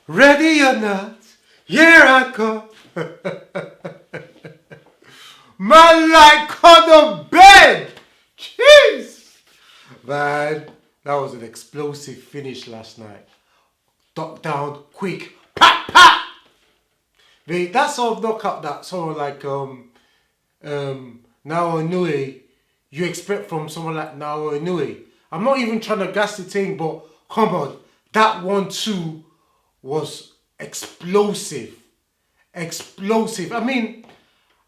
Ready or not, here I come. Man like Conor Benn. Jeez. Man, that was an explosive finish last night. Duck down, quick, pat, pat. That sort of knockout that sort of like Now Inoue you expect from someone like Now Inoue. I'm not even trying to gas the thing, but come on, that 1-2 was explosive. Explosive. I mean,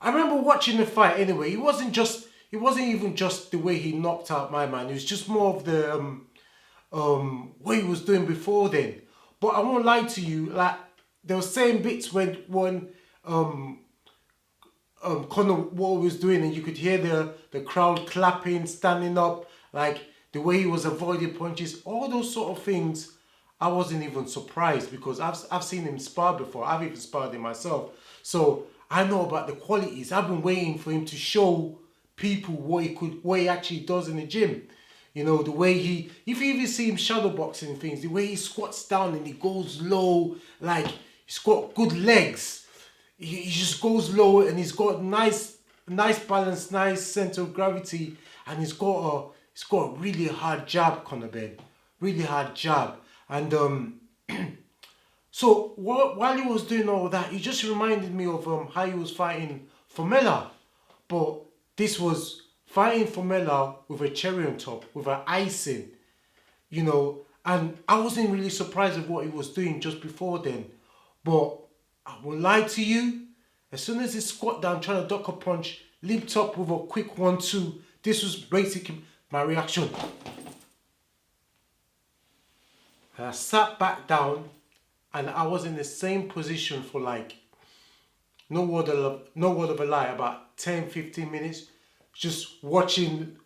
I remember watching the fight anyway. It wasn't even just the way he knocked out my man. It was just more of the what he was doing before then. But I won't lie to you, like there were same bits when Conor what he was doing, and you could hear the crowd clapping, standing up, like the way he was avoiding punches, all those sort of things. I wasn't even surprised because I've seen him spar before. I've even sparred him myself, so I know about the qualities. I've been waiting for him to show people what he actually does in the gym. You know, the way if you even see him shadowboxing things, the way he squats down and he goes low, like he's got good legs. He just goes low and he's got nice balance, nice center of gravity, and he's got a really hard jab, Conor Benn, really hard jab, and so while he was doing all that, he just reminded me of how he was fighting Formella, but this was fighting Formella with a cherry on top, with an icing, you know, and I wasn't really surprised at what he was doing just before then, but I won't lie to you, as soon as he squat down trying to duck a punch, leaped up with a quick 1-2, this was basically my reaction. And I sat back down and I was in the same position for like, no word of a lie, about 10-15 minutes, just watching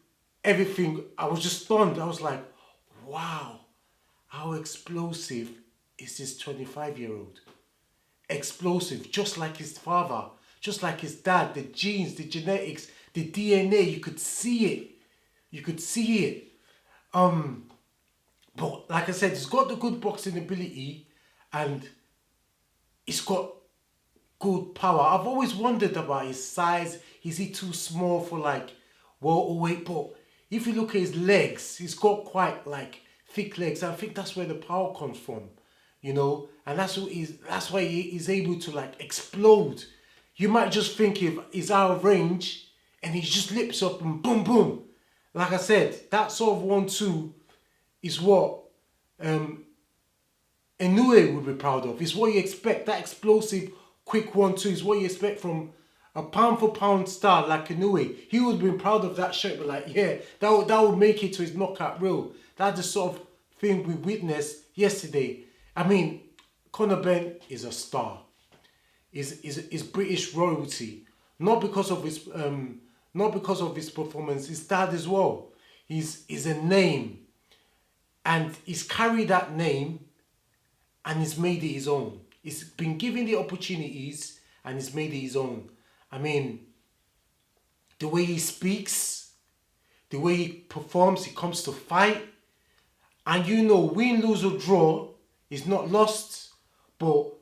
everything. I was just stunned. I was like, wow, how explosive is this 25-year-old? Explosive, just like his father, just like his dad, the genes, the genetics, the DNA, you could see it. You could see it. But like I said, he's got the good boxing ability and he's got good power. I've always wondered about his size. Is he too small for like welterweight? But if you look at his legs, he's got quite like thick legs. I think that's where the power comes from, you know, and that's why he's able to like explode. You might just think if he's out of range and he just lips up and boom boom. Like I said, that sort of 1-2 is what Inoue would be proud of. It's what you expect. That explosive, quick 1-2 is what you expect from a pound for pound star like Inoue. He would have been proud of that shot, but like, yeah, that would make it to his knockout reel. That's the sort of thing we witnessed yesterday. I mean, Conor Benn is a star. Is British royalty. Not because of his performance. His dad as well. He's a name. And he's carried that name and he's made it his own. He's been given the opportunities and he's made it his own. I mean, the way he speaks, the way he performs, he comes to fight. And you know, win, lose or draw is not lost, but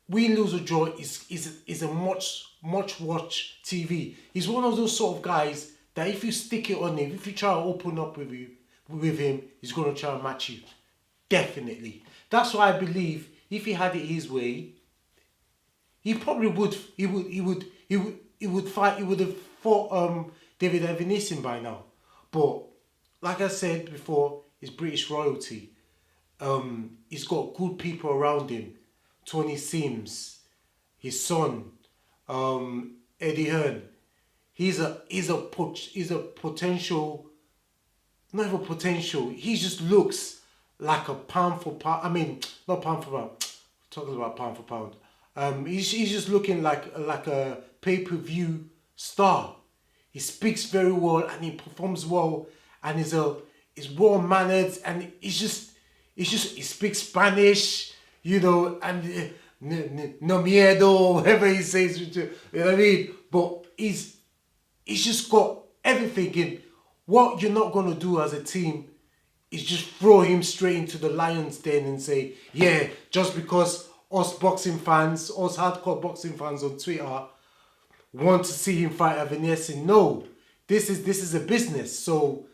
win, lose or draw is a much watch TV. He's one of those sort of guys that if you stick it on him, if you try to open up with him, he's going to try and match you. Definitely. That's why I believe if he had it his way, he probably would. He would fight. He would have fought David Evanescence by now. But like I said before, he's British royalty. He's got good people around him. Tony Sims, his son, Eddie Hearn. He's a potential. Not even potential. He just looks like a pound for pound. I mean, not pound for pound. Talking about pound for pound. He's just looking like a pay-per-view star. He speaks very well and he performs well and he's well mannered and he speaks Spanish, you know, and no miedo, whatever he says, you know what I mean? But he's just got everything in. What you're not going to do as a team is just throw him straight into the lion's den and say, yeah, just because us boxing fans, us hardcore boxing fans on Twitter want to see him fight Avinesi. No, this is a business. So,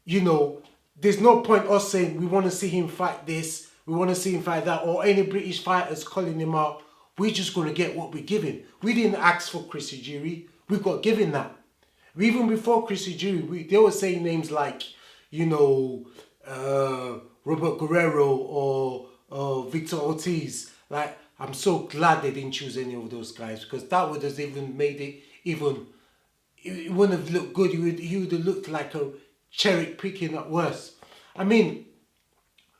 you know, there's no point us saying we want to see him fight this, we want to see him fight that, or any British fighters calling him out. We're just going to get what we're given. We didn't ask for Chris Ujiri. We got given that. Even before Chris Ujiri, they were saying names like, you know, Robert Guerrero or Victor Ortiz. Like, I'm so glad they didn't choose any of those guys, because that would have even made it even, it wouldn't have looked good. He would have looked like a cherry picking at worst. I mean,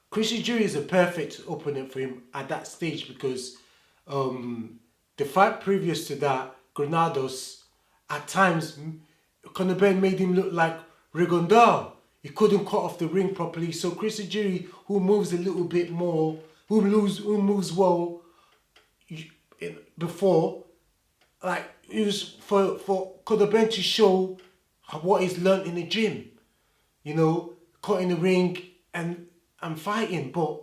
Chris Ujiri is a perfect opponent for him at that stage, because the fight previous to that, Granados, at times, Conor Benn made him look like Rigondeaux. He couldn't cut off the ring properly. So Chris Ujiri, who moves a little bit more, who moves well before, like, it was for Conor Benn to show what he's learnt in the gym. You know, cutting the ring and fighting, but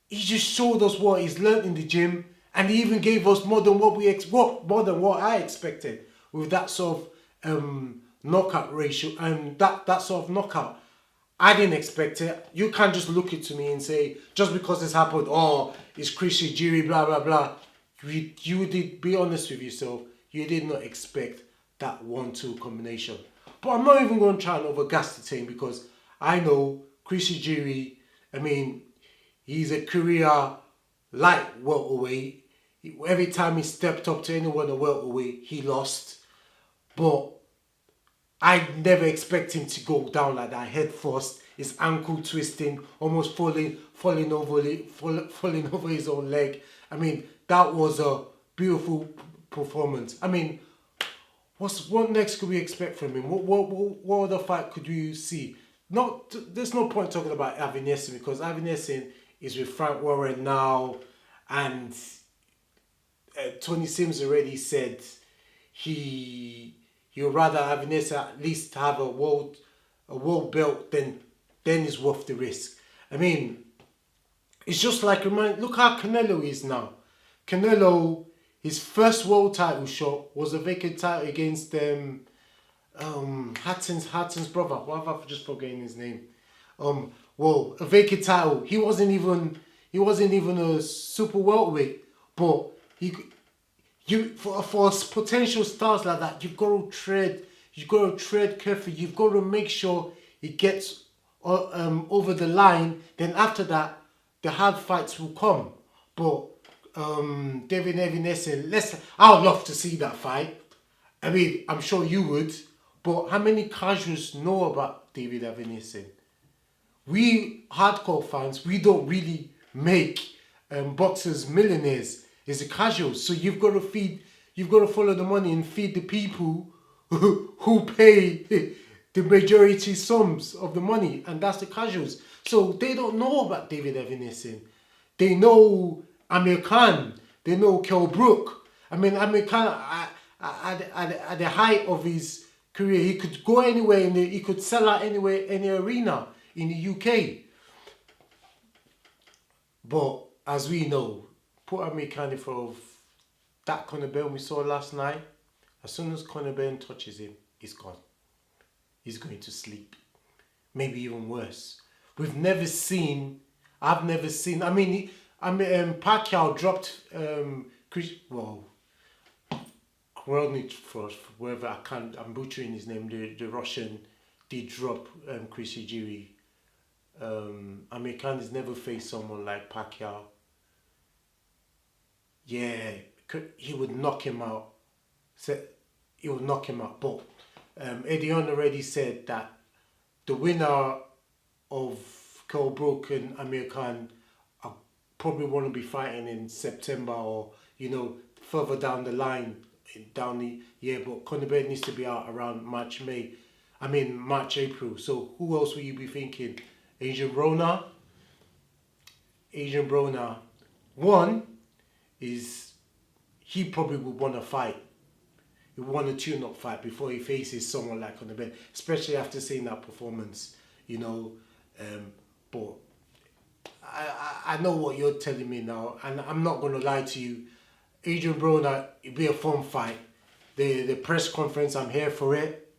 he just showed us what he's learnt in the gym, and he even gave us more than what I expected with that sort of knockout ratio and that sort of knockout. I didn't expect it. You can't just look it to me and say, just because this happened, oh, it's Chris Ujiri, blah blah blah. You did, be honest with yourself, you did not expect that 1-2 combination. But I'm not even going to try and overgas the team, because I know Chris Ujiri, I mean, he's a career light welterweight. Every time he stepped up to anyone at welterweight, he lost. But I never expect him to go down like that, head first, his ankle twisting, almost falling over his own leg. I mean, that was a beautiful performance. I mean, what next could we expect from him? What other fight could you see? There's no point talking about Avinesi, because Avinesi is with Frank Warren now, and Tony Sims already said he would rather Avinesi at least have a world belt than is worth the risk. I mean, it's just like, look how Canelo is now. Canelo, his first world title shot was a vacant title against Hatton's brother. Why have I just forgetting his name? A vacant title. He wasn't even a super welterweight, but for potential stars like that, you've got to tread carefully. You've got to make sure he gets over the line. Then after that, the hard fights will come. But David Evanesi, I would love to see that fight. I mean, I'm sure you would. But how many casuals know about David Evanesi? We hardcore fans, we don't really make boxers millionaires. It's the casuals. So you've got to follow the money and feed the people who pay the majority sums of the money, and that's the casuals. So they don't know about David Evanesi. They know Amir Khan. They know Kell Brook. I mean, Amir Khan, at the height of his career, he could go anywhere, he could sell out anywhere, any arena in the UK. But as we know, put Amir Khan in front of that Conor Benn we saw last night. As soon as Conor Benn touches him, he's gone. He's going to sleep. Maybe even worse. I've never seen. I mean, Pacquiao dropped Kronic for whoever, I'm butchering his name. The Russian did drop Chris Ujiri. Amir Khan has never faced someone like Pacquiao. Yeah, he would knock him out. But Edion already said that the winner of Kell Brook and Amir Khan are probably want to be fighting in September, or further down the line, down the year. But Conor Benn needs to be out around March, April. So who else will you be thinking? Adrian Broner. One is, he probably would want to fight. He would want a tune-up fight before he faces someone like Conor Benn, especially after seeing that performance, But I know what you're telling me now, and I'm not gonna lie to you. Adrian Broner, it'd be a fun fight. The press conference, I'm here for it.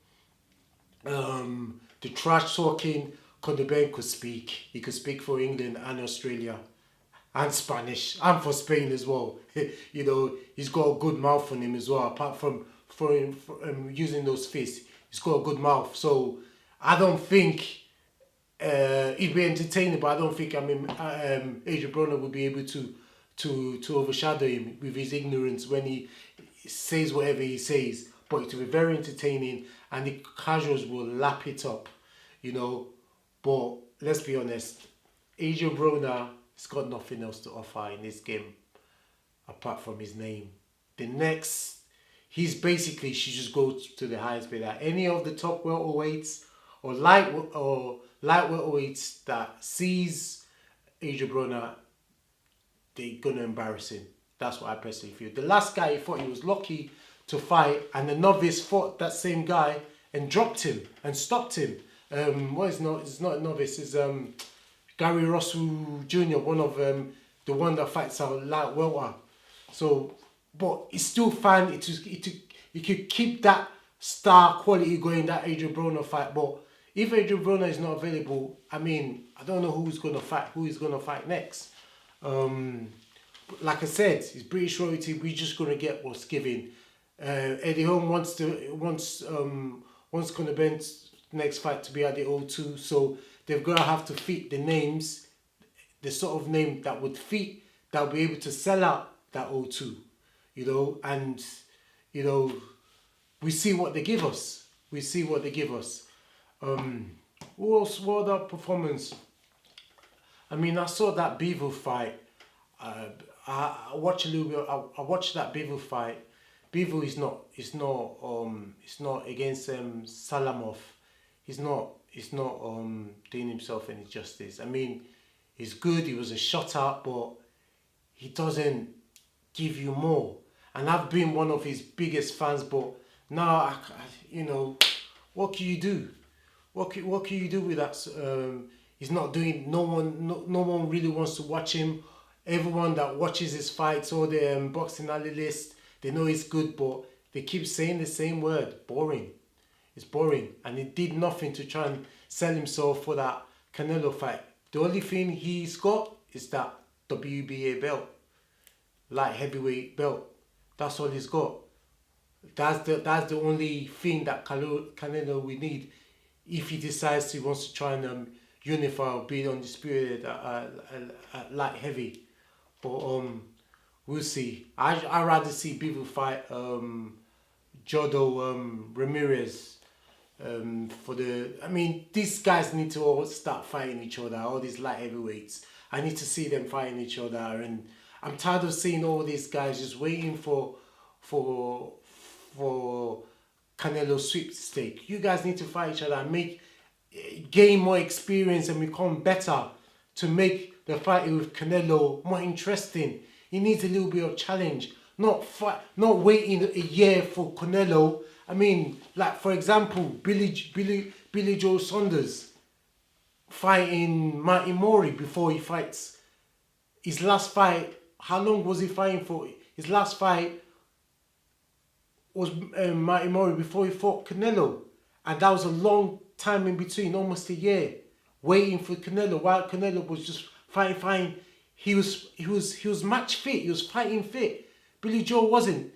The trash talking, Conor Benn could speak. He could speak for England and Australia, and Spanish, and for Spain as well. You know, he's got a good mouth on him as well. Apart from using those fists, he's got a good mouth. So I don't think he'd be entertaining, but I don't think Adrian Broner would be able to overshadow him with his ignorance when he says whatever he says. But it will be very entertaining, and the casuals will lap it up, you know. But let's be honest, Adrian Broner has got nothing else to offer in this game apart from his name. The next, he should just go to the highest bidder. Any of the top welterweights or light welterweights that sees Adrian Broner, they're gonna embarrass him. That's what I personally feel. The last guy, he thought he was lucky to fight, and the novice fought that same guy and dropped him and stopped him. It's not a novice, it's Gary Russell Jr., one of the one that fights out light welter. So, but it's still fine. It could keep that star quality going, that Adrian Broner fight. But if Adrian Broner is not available, I mean, I don't know who he's gonna fight next. Like I said, it's British royalty. We're just gonna get what's given. Eddie Holm wants Conor Benn's next fight to be at the O2, so they're gonna have to fit the names, the sort of name that would fit, that will be able to sell out that O2, you know. And you know, we see what they give us. Who else? What other performance? I mean, I saw that Bivol fight. I watched a little bit. I watched that Bivol fight. Bivol is not. It's not against Salamov. He's not doing himself any justice. I mean, he's good. He was a shutter, but he doesn't give you more. And I've been one of his biggest fans, but now you know, what can you do? What can you do with that? He's not doing. No one really wants to watch him. Everyone that watches his fights, all the boxing analysts, they know he's good, but they keep saying the same word: boring. It's boring, and he did nothing to try and sell himself for that Canelo fight. The only thing he's got is that WBA belt, light heavyweight belt. That's all he's got. That's the only thing that Canelo will need if he decides he wants to try and unify or be undisputed at light heavy. But we'll see. I'd rather see Bivol fight Jodo Ramirez. I mean, these guys need to all start fighting each other. All these light heavyweights, I need to see them fighting each other, and I'm tired of seeing all these guys just waiting for Canelo sweepstake. You guys need to fight each other and gain more experience and become better to make the fight with Canelo more interesting. He needs a little bit of challenge, not waiting a year for Canelo. I mean, like for example, Billy Joe Saunders fighting Martin Mori before he fights his last fight. How long was he fighting for? His last fight was Martin Mori before he fought Canelo, and that was a long time in between, almost a year, waiting for Canelo. While Canelo was just fighting, he was match fit. He was fighting fit. Billy Joe wasn't.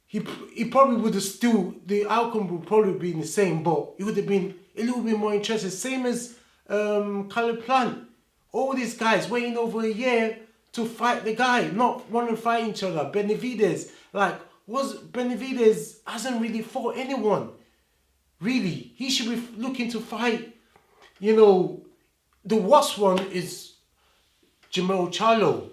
He probably would have still, the outcome would probably be the same, but it would have been a little bit more interesting. Same as Caleb Plant. All these guys waiting over a year to fight the guy, not want to fight each other. Benavidez, Benavidez hasn't really fought anyone. Really, he should be looking to fight. You know, the worst one is Jermell Charlo.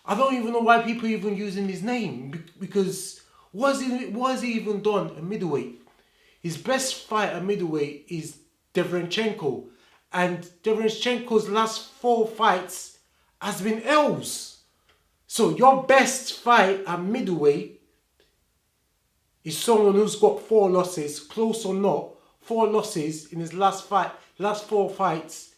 I don't even know why people are even using his name, because what has he even done at middleweight? His best fight at middleweight is Deverenchenko, and Deverenchenko's last 4 fights has been L's. So your best fight at middleweight is someone who's got 4 losses, close or not, 4 losses in his last 4 fights,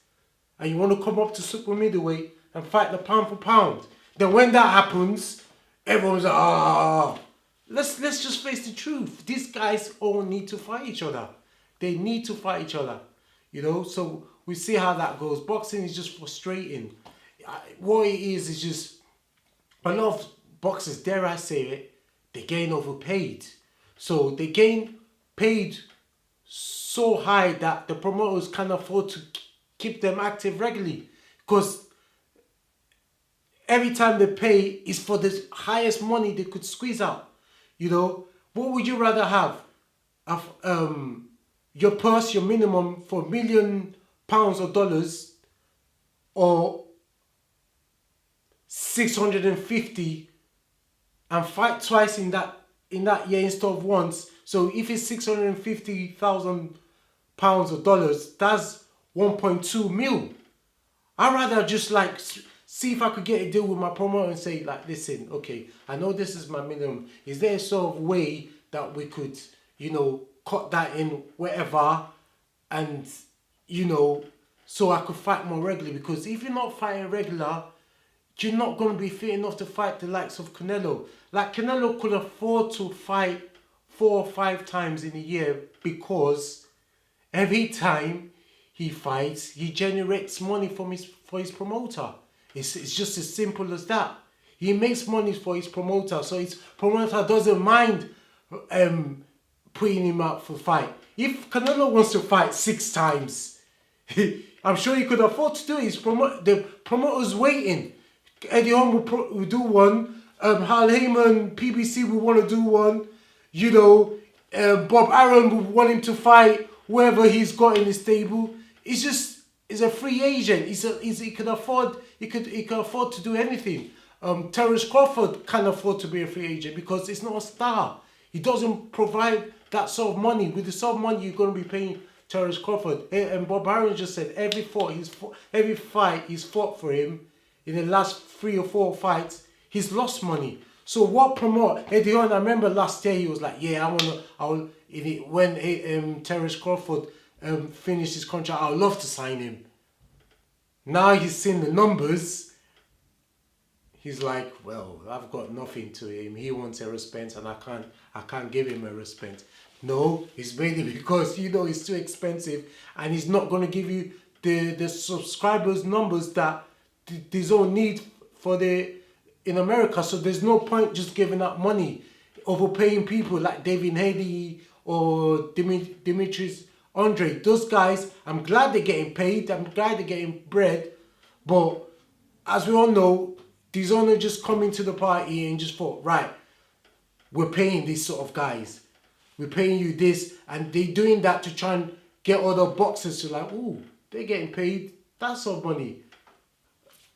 and you want to come up to super middleweight and fight the pound for pound. Then when that happens, everyone's like, ah. Let's just face the truth. These guys all need to fight each other. They need to fight each other. You know, so we see how that goes. Boxing is just frustrating. What it is just a lot of boxers, dare I say it, they getting overpaid. So they getting paid so high that the promoters can't afford to keep them active regularly. Because every time they pay is for the highest money they could squeeze out. You know, what would you rather have? Your purse, your minimum for £1,000,000 or dollars, or 650, and fight twice in that year instead of once. So if it's £650,000 or dollars, that's 1.2 mil. I'd rather just like see if I could get a deal with my promoter and say like, listen, okay, I know this is my minimum. Is there a sort of way that we could, you know, cut that in whatever, and, you know, so I could fight more regularly? Because if you're not fighting regular, you're not going to be fit enough to fight the likes of Canelo. Like, Canelo could afford to fight 4 or 5 times in a year, because every time he fights, he generates money for his promoter. It's just as simple as that. He makes money for his promoter, so his promoter doesn't mind putting him up for fight. If Canelo wants to fight 6 times, I'm sure he could afford to do it. The promoter's waiting. Eddie Hall will do one. Hal Heyman, PBC will want to do one. You know, Bob Arum will want him to fight whoever he's got in his stable. He's a free agent. He could afford to do anything. Terence Crawford can't afford to be a free agent because it's not a star. He doesn't provide that sort of money. With the sort of money you're going to be paying Terence Crawford. And Bob Arum just said every fight he's fought for him in the last 3 or 4 fights, he's lost money. So what promote Eddie Hearn? I remember last year he was like, yeah, when Terence Crawford finished his contract, I'd love to sign him. Now he's seen the numbers. He's like, well, I've got nothing to him. He wants a respect, and I can't give him a respect. No, it's mainly because, you know, it's too expensive, and he's not going to give you the subscribers numbers that they don't need in America. So there's no point just giving up money, overpaying people like David Haley or Demetrius Andre. Those guys, I'm glad they're getting paid. I'm glad they're getting bread. But as we all know, these owners just come into the party and just thought, right, we're paying these sort of guys. We're paying you this. And they're doing that to try and get other boxers to like, ooh, they're getting paid that sort of money.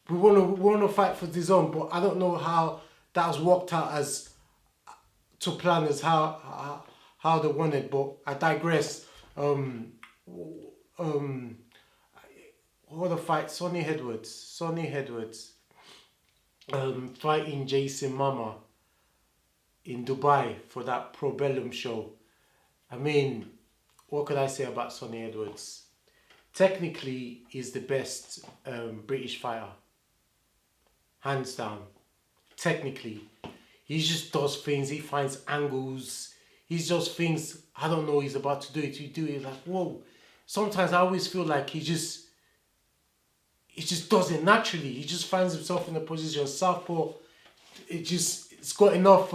We want to fight for this own, but I don't know how that was worked out as to plan as how they wanted. But I digress. What a fight! Sonny Edwards, fighting Jayson Mama in Dubai for that Pro Bellum show. I mean, what could I say about Sonny Edwards? Technically, he's the best British fighter. Hands down. Technically. He just does things. He finds angles. He does things, I don't know, he's about to do it. You do it like, whoa. Sometimes I always feel like he just does it naturally. He just finds himself in a position of southpaw. It's got enough,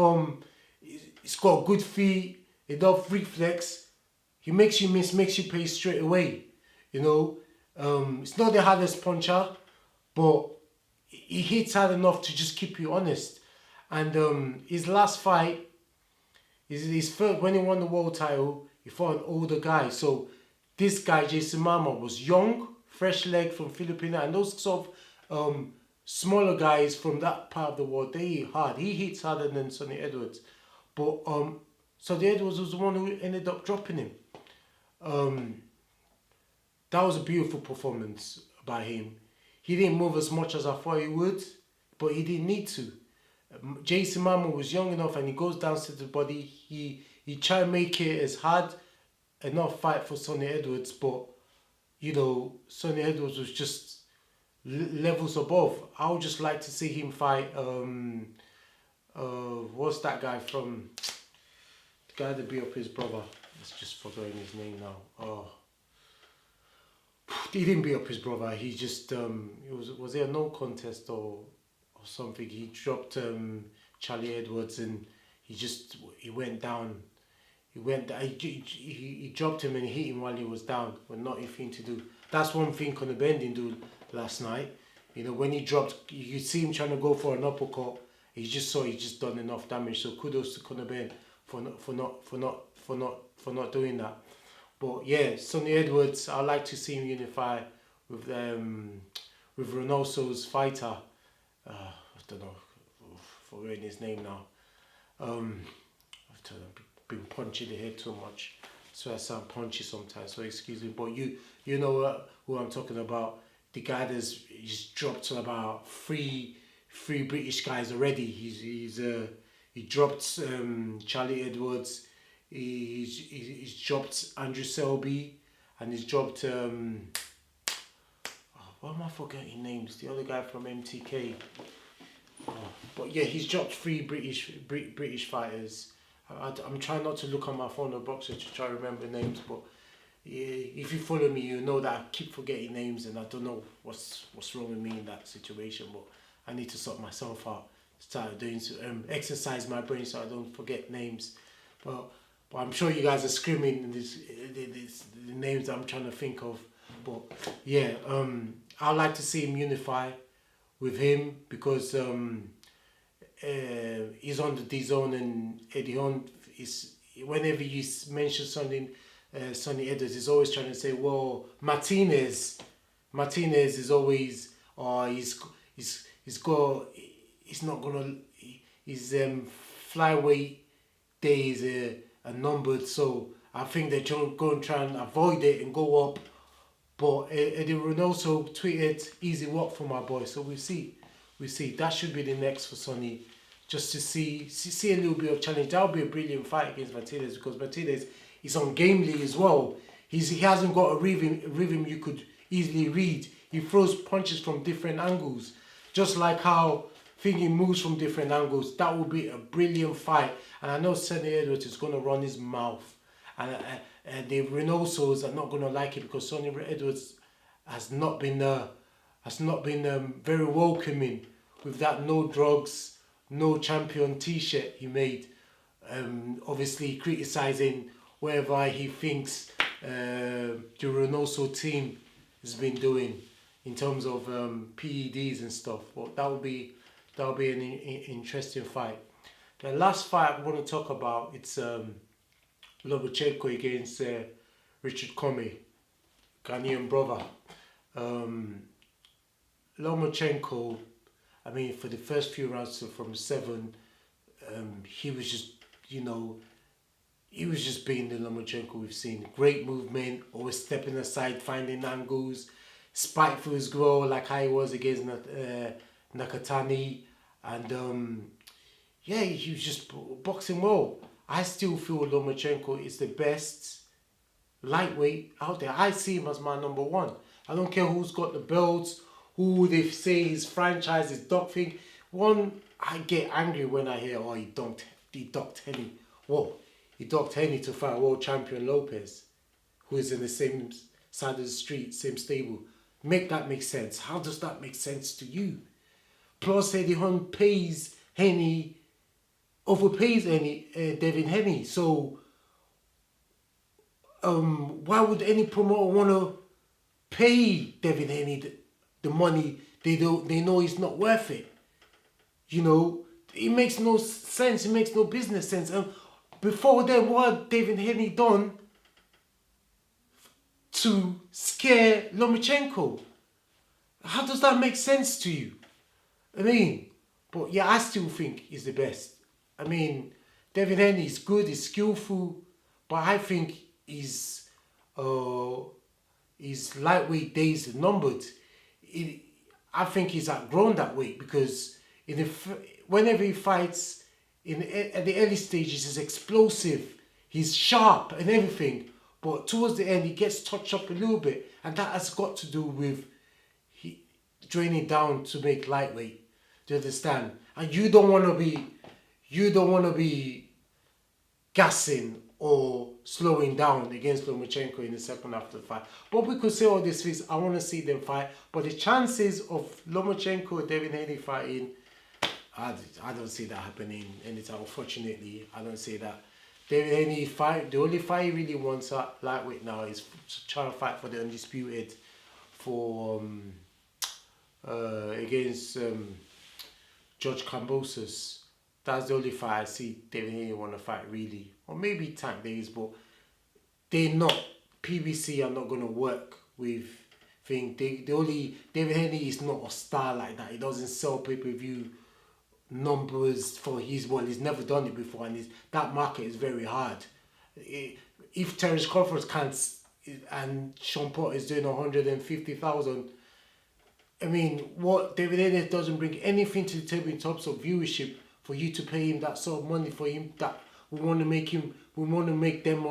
it's got good feet, enough reflex. He makes you miss, makes you pay straight away. You know, it's not the hardest puncher, but he hits hard enough to just keep you honest. And his last fight, his first, when he won the world title, he fought an older guy. So this guy, Jayson Mama, was young, fresh leg from Filipino, and those sort of smaller guys from that part of the world, they hit hard. He hits harder than Sonny Edwards. But Sonny Edwards was the one who ended up dropping him. That was a beautiful performance by him. He didn't move as much as I thought he would, but he didn't need to. Jayson Mama was young enough, and he goes down to the body. He tried to make it as hard enough fight for Sonny Edwards, but you know, Sonny Edwards was just levels above. I would just like to see him fight. What's that guy from? The guy that beat up his brother. It's just forgetting his name now. Oh, he didn't beat up his brother. He just it was there a no contest or something? He dropped Charlie Edwards and he went down. He dropped him and he hit him while he was down with not anything to do. That's one thing Conor Benn didn't do last night. You know, when he dropped, you could see him trying to go for an uppercut. He just done enough damage. So kudos to Conor Benn for not doing that. But yeah, Sonny Edwards, I'd like to see him unify with Reynoso's fighter. I don't know, forgetting his name now. I've been punching the head too much, so I sound punchy sometimes. So excuse me, but you know who I'm talking about. The guy that's just dropped to about three British guys already. He dropped Charlie Edwards. He's dropped Andrew Selby, and he's dropped why am I forgetting names? The other guy from MTK. But yeah, he's dropped three British fighters. I'm trying not to look on my phone or boxer to try to remember names, but yeah, if you follow me, you know that I keep forgetting names, and I don't know what's wrong with me in that situation. But I need to sort myself out, start doing exercise my brain so I don't forget names. But I'm sure you guys are screaming the names I'm trying to think of. But yeah, I'd like to see him unify with him because he's on the D-Zone, and Eddie Hunt is, whenever you mention something, Sonny Edwards is always trying to say, well, Martinez is always, he's not gonna, his flyweight days are numbered, so I think they're going to try and avoid it and go up. But Eddie Reynoso tweeted, easy work for my boy, so we see. That should be the next for Sonny, just to see a little bit of challenge. That would be a brilliant fight against Martinez, because Martinez is ungamely as well. He hasn't got a rhythm you could easily read. He throws punches from different angles, just like how Thingy moves from different angles. That would be a brilliant fight, and I know Sonny Edwards is going to run his mouth, and the Reynosos are not going to like it, because Sonny Edwards has not been very welcoming with that no drugs, no champion t-shirt he made. Obviously criticising whatever he thinks the Reynoso team has been doing in terms of PEDs and stuff. But that'll be an interesting fight. The last fight I want to talk about, it's Lomachenko against Richard Commey, Ghanaian brother. Lomachenko, I mean, for the first few rounds from 7, he was just, he was just being the Lomachenko we've seen. Great movement, always stepping aside, finding angles, spiteful as well, like how he was against Nakatani. And yeah, he was just boxing well. I still feel Lomachenko is the best lightweight out there. I see him as my number 1. I don't care who's got the belts, who they say his franchise is dog thing. One, I get angry when I hear, oh, he docked Henny. Whoa, he docked Henny to fight world champion Lopez, who is in the same side of the street, same stable. Make that make sense. How does that make sense to you? Plus, Eddie Hunt overpays Devin Henny. So, why would any promoter want to pay Devin Haney the money they know he's not worth it? It makes no sense. It makes no business sense. Before then, what had Devin Haney done to scare Lomachenko? How does that make sense to you? I mean, but yeah, I still think he's the best. I mean, Devin Haney is good, he's skillful, but I think his lightweight days are numbered. I think he's outgrown that weight, because whenever he fights at the early stages, he's explosive, he's sharp and everything, but towards the end he gets touched up a little bit, and that has got to do with drain it down to make lightweight. Do you understand? And you don't want to be gassing or slowing down against Lomachenko in the second half of the fight. But we could say all these things. I want to see them fight. But the chances of Lomachenko and David Haney fighting, I don't see that happening anytime. Unfortunately, I don't see that. David Haney fight. The only fight he really wants at lightweight now is trying to fight for the undisputed for against George Kambosos. That's the only fight I see David Haney want to fight really, or maybe Tank Days, but they're not. PBC are not going to work with thing. The only David Haney is not a star like that. He doesn't sell pay-per-view numbers for his one. He's never done it before, and that market is very hard. If Terence Crawford can't, and Sean Porter is doing 150,000. I mean, what David Haney doesn't bring anything to the table in terms of viewership for you to pay him that sort of money for him. That we want to make them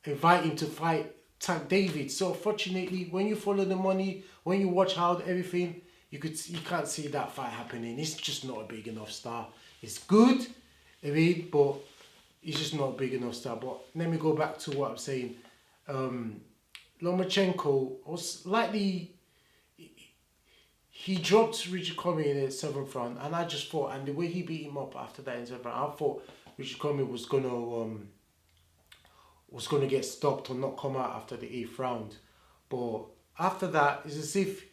invite him to fight Tank David. So fortunately, when you follow the money, when you watch how everything, you can't see that fight happening. It's just not a big enough star. It's good, I mean, but it's just not a big enough star. But let me go back to what I'm saying. Lomachenko was slightly. He dropped Richard Commey in the 7th round, and I just thought, and the way he beat him up after that in the 7th round, I thought Richard Commey was gonna get stopped or not come out after the 8th round. But after that, it's as if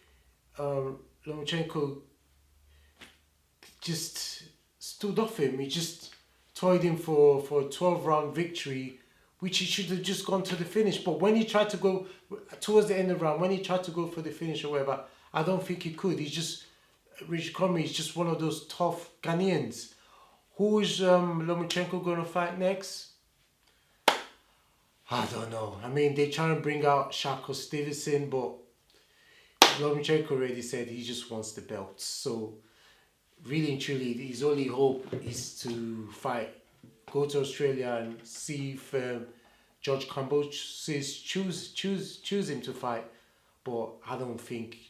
Lomachenko just stood off him. He just toyed him for a 12-round victory, which he should have just gone to the finish. But when he tried to go towards the end of the round, when he tried to go for the finish or whatever, I don't think he could. Richard Commey is just one of those tough Ghanaians. Who is Lomachenko going to fight next? I don't know. I mean, they try to bring out Shakur Stevenson, but Lomachenko already said he just wants the belt. So, really and truly, his only hope is to go to Australia and see if George Kambosos choose him to fight. But I don't think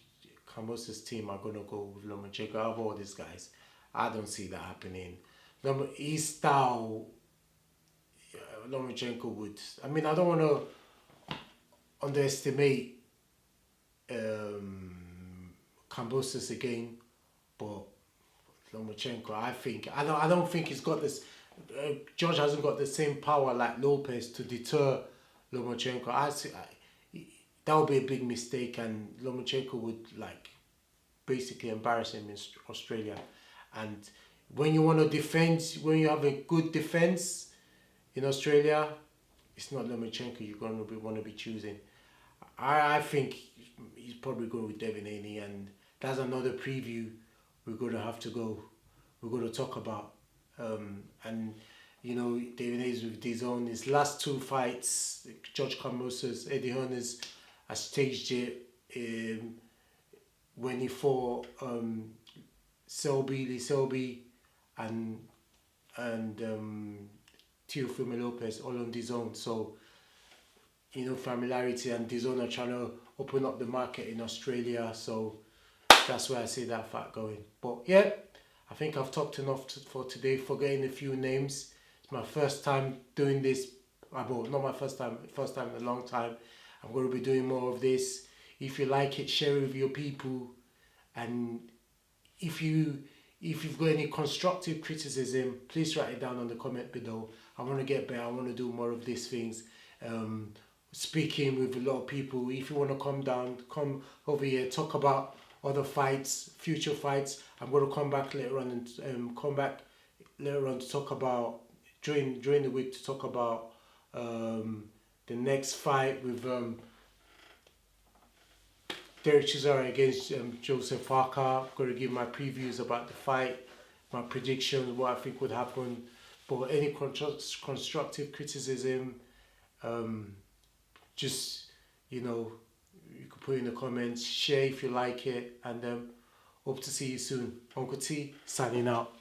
Kambosos' team are going to go with Lomachenko. Out of all these guys, I don't see that happening. His style, Lomachenko would. I mean, I don't want to underestimate Kambosos again, but Lomachenko, I don't think he's got this. George hasn't got the same power like Lopez to deter Lomachenko. That would be a big mistake, and Lomachenko would basically embarrass him in Australia. And when you want to defend, when you have a good defense in Australia, it's not Lomachenko you're going to want to be choosing. I think he's probably going with David Haney, and that's another preview we're going to talk about. And you know, David Haney's with his last 2 fights, George Kambosos, Eddie Hearn's staged it when he fought Lee Selby and Teofimo Lopez all on DAZN. So, you know, familiarity, and DAZN are trying to open up the market in Australia. So that's where I see that fight going. But yeah, I think I've talked enough for today. Forgetting a few names. It's my first time doing this. Well, not my first time in a long time. I'm going to be doing more of this. If you like it, share it with your people. And if you've got any constructive criticism, please write it down on the comment below. I want to get better. I want to do more of these things. Speaking with a lot of people. If you want to come over here, talk about other fights, future fights. I'm going to come back later on to talk about during the week to talk about the next fight with Derek Chisora against Joseph Parker. I'm going to give my previews about the fight, my predictions, what I think would happen. But any constructive criticism, just, you know, you can put in the comments, share if you like it, and hope to see you soon. Uncle T, signing out.